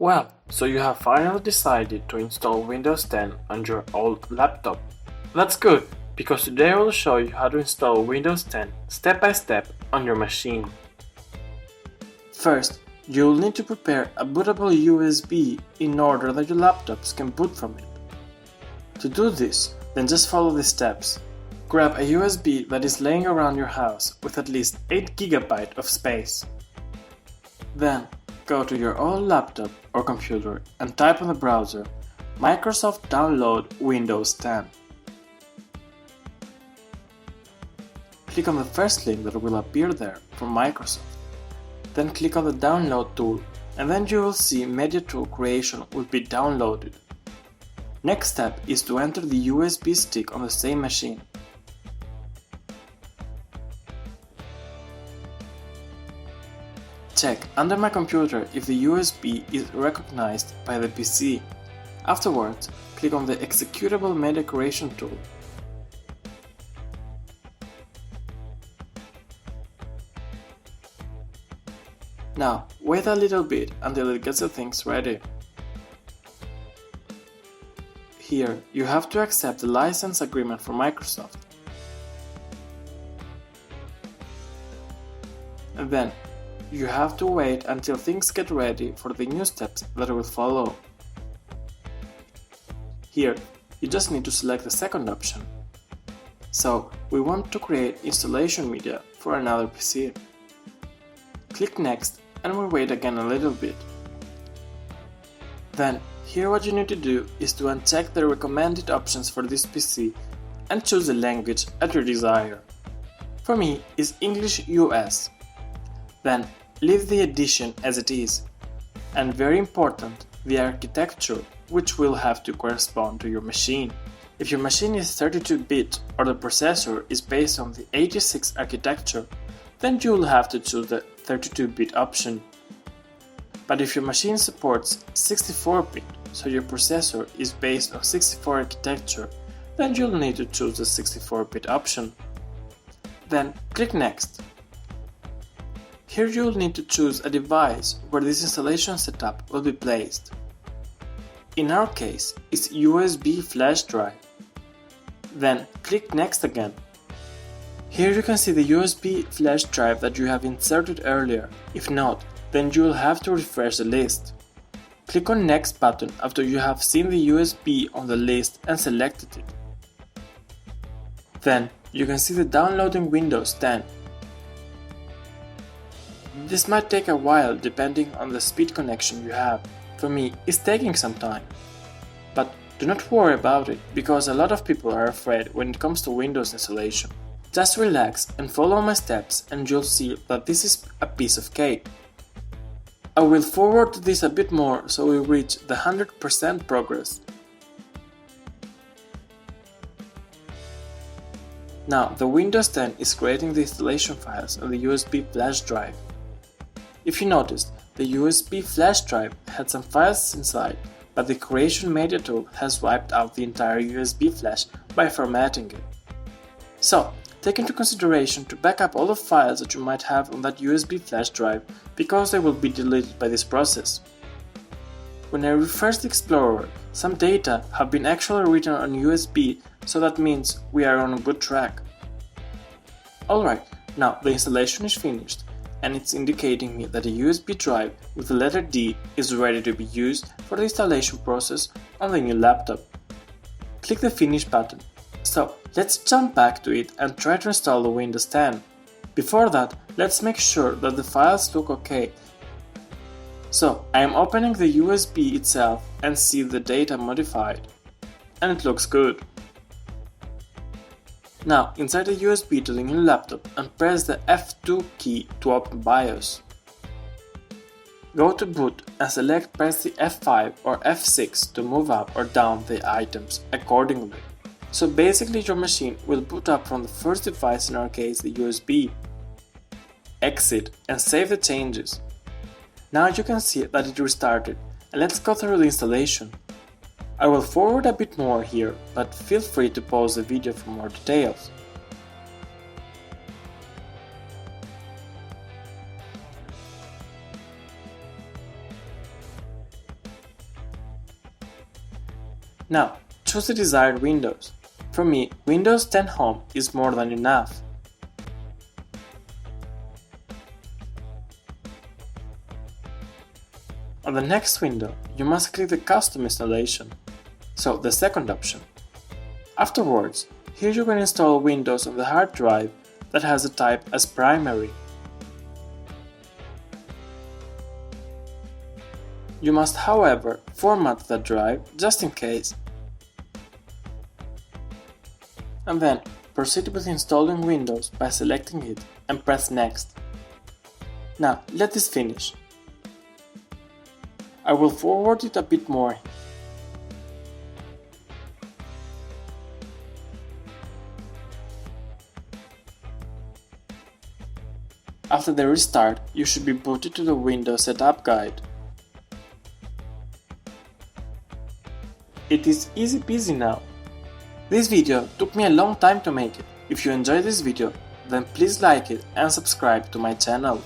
Well, so you have finally decided to install Windows 10 on your old laptop. That's good, because today I will show you how to install Windows 10 step by step on your machine. First, you will need to prepare a bootable USB in order that your laptops can boot from it. To do this, then just follow the steps. Grab a USB that is laying around your house with at least 8 GB of space. Then, go to your old laptop or computer and type on the browser Microsoft Download Windows 10. Click on the first link that will appear there from Microsoft. Then click on the download tool and then you will see Media Tool Creation will be downloaded. Next step is to enter the USB stick on the same machine. Check under my computer if the USB is recognized by the PC. Afterwards, click on the executable media creation tool. Now, wait a little bit until it gets the things ready. Here, you have to accept the license agreement from Microsoft. And then, you have to wait until things get ready for the new steps that will follow. Here, you just need to select the second option. So, we want to create installation media for another PC. Click Next and we wait again a little bit. Then, here what you need to do is to uncheck the recommended options for this PC and choose the language at your desire. For me, it's English US. Then, leave the edition as it is. And very important, the architecture, which will have to correspond to your machine. If your machine is 32-bit or the processor is based on the 86 architecture, then you will have to choose the 32-bit option. But if your machine supports 64-bit, so your processor is based on 64 architecture, then you'll need to choose the 64-bit option. Then click Next. Here you will need to choose a device where this installation setup will be placed. In our case, it's USB flash drive. Then click Next again. Here you can see the USB flash drive that you have inserted earlier. If not, then you will have to refresh the list. Click on Next button after you have seen the USB on the list and selected it. Then you can see the downloading Windows 10. This might take a while depending on the speed connection you have. For me, it's taking some time. But do not worry about it, because a lot of people are afraid when it comes to Windows installation. Just relax and follow my steps and you'll see that this is a piece of cake. I will forward this a bit more so we reach the 100% progress. Now the Windows 10 is creating the installation files on the USB flash drive. If you noticed, the USB flash drive had some files inside, but the Creation Media tool has wiped out the entire USB flash by formatting it. So, take into consideration to back up all the files that you might have on that USB flash drive, because they will be deleted by this process. When I refresh the Explorer, some data have been actually written on USB, so that means we are on a good track. Alright, now the installation is finished, and it's indicating me that a USB drive with the letter D is ready to be used for the installation process on the new laptop. Click the Finish button. So, let's jump back to it and try to install the Windows 10. Before that, let's make sure that the files look okay. So, I am opening the USB itself and see the data modified. And it looks good. Now, insert the USB to the new laptop and press the F2 key to open BIOS. Go to Boot and press the F5 or F6 to move up or down the items accordingly. So basically your machine will boot up from the first device, in our case the USB. Exit and save the changes. Now you can see that it restarted, and let's go through the installation. I will forward a bit more here, but feel free to pause the video for more details. Now, choose the desired Windows. For me, Windows 10 Home is more than enough. On the next window, you must click the Custom installation, so the second option. Afterwards, here you can install Windows on the hard drive that has the type as primary. You must, however, format the drive just in case. And then proceed with installing Windows by selecting it and press Next. Now let this finish. I will forward it a bit more. After the restart, you should be booted to the Windows Setup Guide. It is easy peasy now. This video took me a long time to make it. If you enjoyed this video, then please like it and subscribe to my channel.